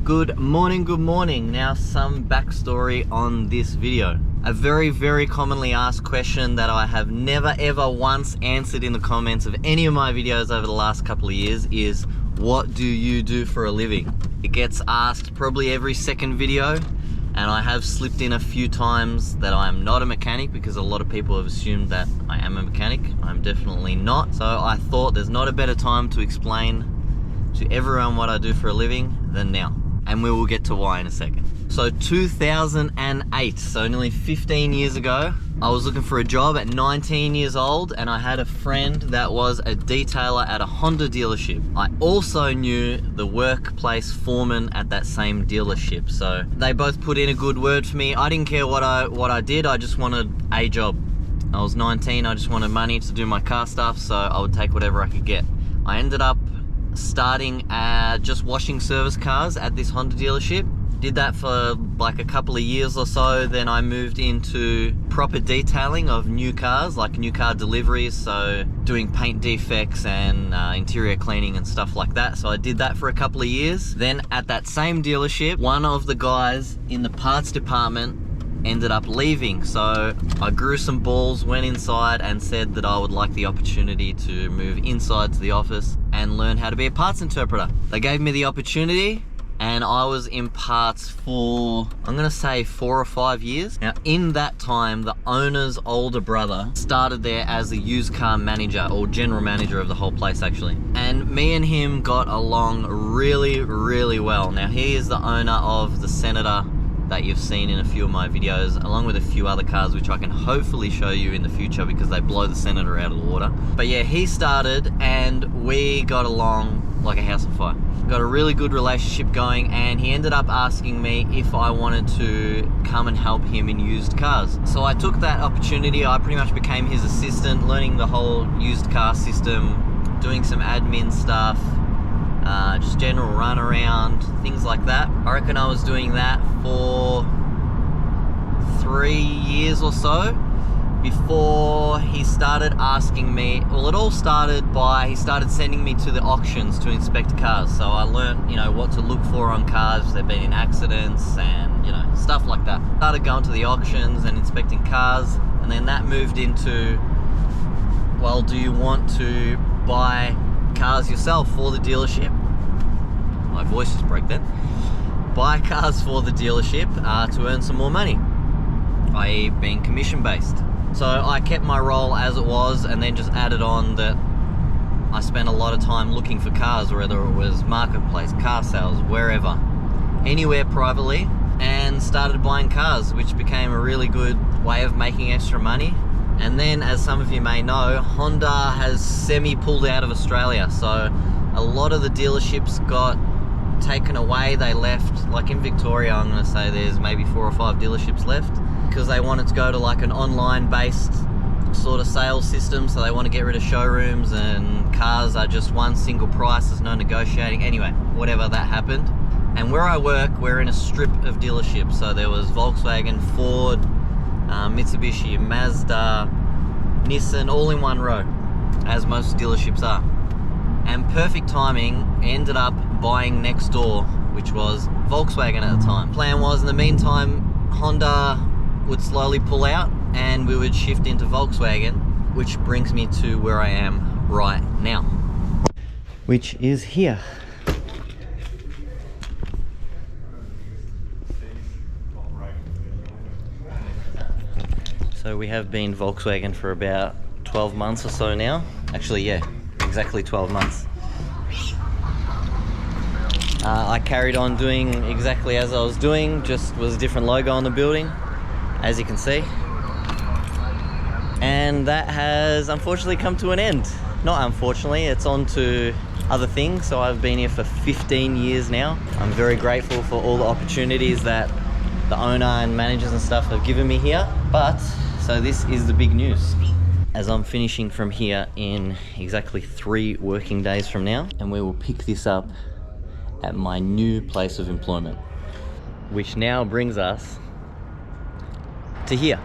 Good morning. Now some backstory on this video. A very commonly asked question that I have never ever once answered in the comments of any of my videos over the last couple of years is, what do you do for a living? It gets asked probably every second video, and I have slipped in a few times that I am not a mechanic because a lot of people have assumed that I am a mechanic. I'm definitely not. So I thought there's not a better time to explain to everyone what I do for a living than now. And we will get to why in a second. So 2008, so nearly 15 years ago, I was looking for a job at 19 years old, and I had a friend that was a detailer at a Honda dealership. I also knew the workplace foreman at that same dealership, so they both put in a good word for me. I didn't care what I did, I just wanted a job. I was 19, I just wanted money to do my car stuff, so I would take whatever I could get. I ended up starting just washing service cars at this Honda dealership. Did that for like a couple of years or so. Then I moved into proper detailing of new cars, like new car deliveries, so doing paint defects and interior cleaning and stuff like that. So I did that for a couple of years. Then at that same dealership, one of the guys in the parts department ended up leaving, so I grew some balls, went inside and said that I would like the opportunity to move inside to the office and learn how to be a parts interpreter. They gave me the opportunity and I was in parts for, I'm gonna say 4 or 5 years. Now in that time, the owner's older brother started there as a used car manager, or general manager of the whole place actually. And me and him got along really well. Now he is the owner of the Senator that you've seen in a few of my videos, along with a few other cars which I can hopefully show you in the future because they blow the Senator out of the water. But yeah, he started and we got along like a house on fire. Got a really good relationship going, and he ended up asking me if I wanted to come and help him in used cars. So I took that opportunity. I pretty much became his assistant, learning the whole used car system, doing some admin stuff, just general run around, things like that. I reckon I was doing that for 3 years or so before he started asking me. Well, it all started by he started sending me to the auctions to inspect cars. So I learned, what to look for on cars if they've been in accidents and, stuff like that. Started going to the auctions and inspecting cars, and then that moved into, well, do you want to buy cars yourself for the dealership? My voice just broke then. Buy cars for the dealership to earn some more money, i.e. being commission based. So I kept my role as it was, and then just added on that I spent a lot of time looking for cars, whether it was marketplace, car sales, wherever, anywhere privately, and started buying cars, which became a really good way of making extra money. And then, as some of you may know, Honda has semi-pulled out of Australia, so a lot of the dealerships got taken away. They left, like in Victoria, I'm going to say there's maybe 4 or 5 dealerships left, because they wanted to go to like an online based sort of sales system. So they want to get rid of showrooms, and cars are just one single price, there's no negotiating. Anyway, whatever, that happened. And where I work, we're in a strip of dealerships, so there was Volkswagen, Ford, Mitsubishi, Mazda, Nissan, all in one row, as most dealerships are. And perfect timing, ended up buying next door, which was Volkswagen at the time. Plan was, in the meantime, Honda would slowly pull out and we would shift into Volkswagen, which brings me to where I am right now, which is here. So we have been Volkswagen for about 12 months or so now. Actually, yeah, exactly 12 months. I carried on doing exactly as I was doing, just was a different logo on the building, as you can see. And that has unfortunately come to an end. Not unfortunately, it's on to other things. So I've been here for 15 years now. I'm very grateful for all the opportunities that the owner and managers and stuff have given me here. But, so this is the big news. As I'm finishing from here in exactly 3 working days from now, and we will pick this up at my new place of employment, which now brings us to here.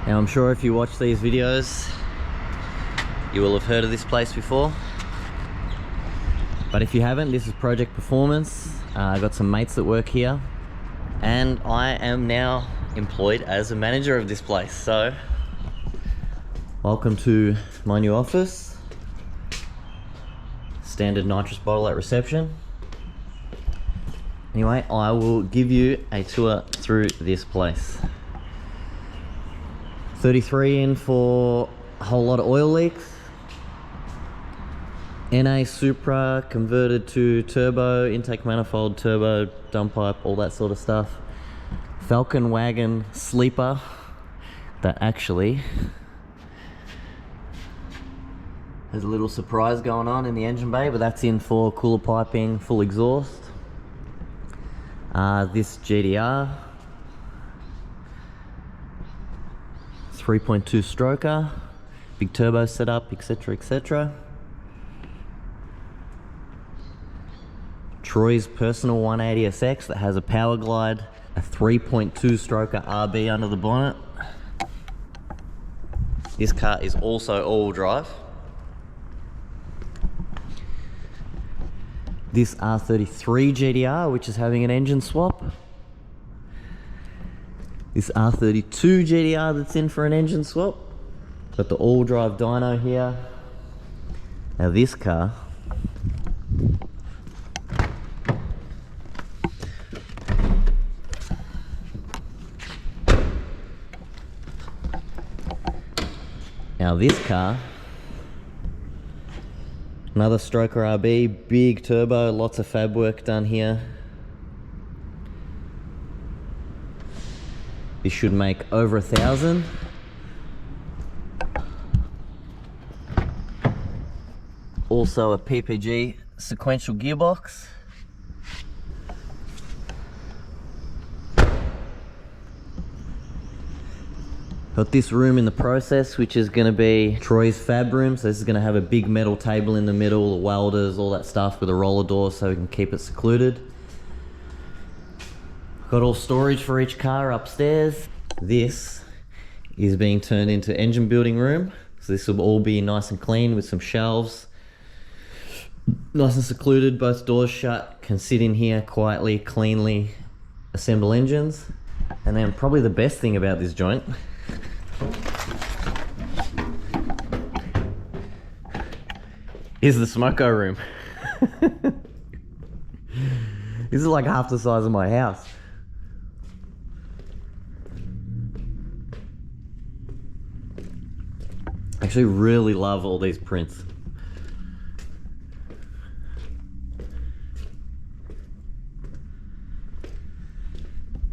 Now I'm sure if you watch these videos, you will have heard of this place before. But if you haven't, this is Project Performance. I got some mates that work here, and I am now employed as a manager of this place. So welcome to my new office. Standard nitrous bottle at reception. Anyway, I will give you a tour through this place. 33 in for a whole lot of oil leaks. NA Supra converted to turbo, intake manifold, turbo, dump pipe, all that sort of stuff. Falcon wagon sleeper that actually has a little surprise going on in the engine bay, but that's in for cooler piping, full exhaust. This GDR 3.2 stroker, big turbo setup, etc, etc. Troy's personal 180SX that has a power glide, a 3.2 stroker RB under the bonnet. This car is also all-wheel drive. This R33 GDR, which is having an engine swap. This R32 GDR that's in for an engine swap. Got the all-wheel drive dyno here. Now this car another stroker RB, big turbo, lots of fab work done here. This should make over 1,000. Also a PPG sequential gearbox. Got this room in the process, which is going to be Troy's fab room. So this is going to have a big metal table in the middle, the welders, all that stuff, with a roller door so we can keep it secluded. Got all storage for each car upstairs. This is being turned into engine building room. So this will all be nice and clean with some shelves. Nice and secluded, both doors shut. Can sit in here quietly, cleanly, assemble engines. And then probably the best thing about this joint is the smoko room. This is like half the size of my house. I actually really love all these prints.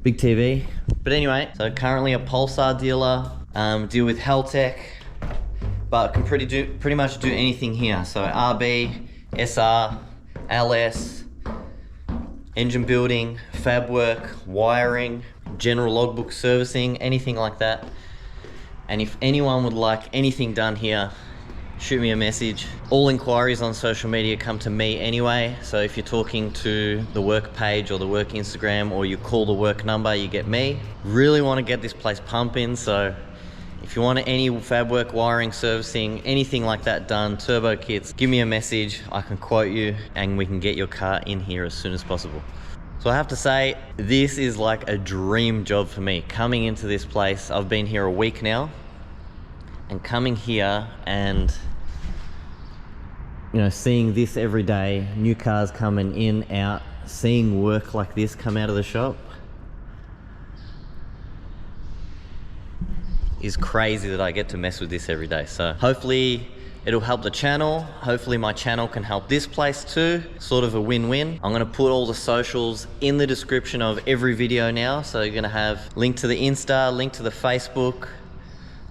Big TV. But anyway, so currently a Pulsar dealer, deal with Haltech, but can pretty much do anything here. So RB, SR, LS, engine building, fab work, wiring, general logbook servicing, anything like that. And if anyone would like anything done here, shoot me a message. All inquiries on social media come to me anyway. So if you're talking to the work page or the work Instagram, or you call the work number, you get me. Really want to get this place pumping. So if you want any fab work, wiring, servicing, anything like that done, turbo kits, give me a message. I can quote you and we can get your car in here as soon as possible. So I have to say, this is like a dream job for me. Coming into this place, I've been here a week now, and coming here and, you know, seeing this every day, new cars coming in, out, seeing work like this come out of the shop is crazy that I get to mess with this every day. So hopefully it'll help the channel. Hopefully my channel can help this place too. Sort of a win-win. I'm gonna put all the socials in the description of every video now. So you're gonna have link to the Insta, link to the Facebook.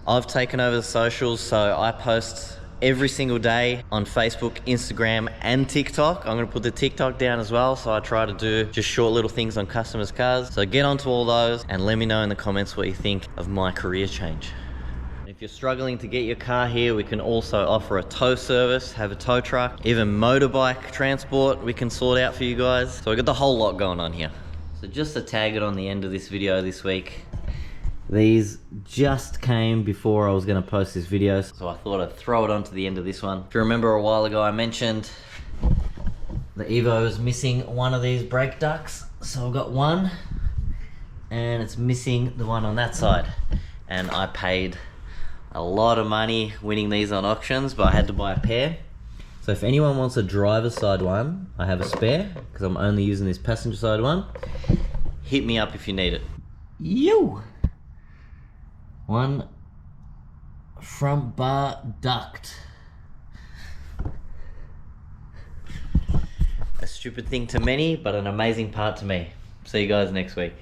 I've taken over the socials, so I post every single day on Facebook, Instagram, and TikTok. I'm gonna put the TikTok down as well, so I try to do just short little things on customers' cars. So get onto all those and let me know in the comments what you think of my career change. If you're struggling to get your car here, we can also offer a tow service, have a tow truck, even motorbike transport we can sort out for you guys. So we got the whole lot going on here. So just to tag it on the end of this video this week, these just came before I was going to post this video, so I thought I'd throw it onto the end of this one. If you remember a while ago, I mentioned The Evo is missing one of these brake ducts, so I've got one, and it's missing the one on that side. And I paid a lot of money winning these on auctions, but I had to buy a pair. So if anyone wants a driver's side one, I have a spare, because I'm only using this passenger side one. Hit me up if you need it. Yo! One front bar duct. A stupid thing to many, but an amazing part to me. See you guys next week.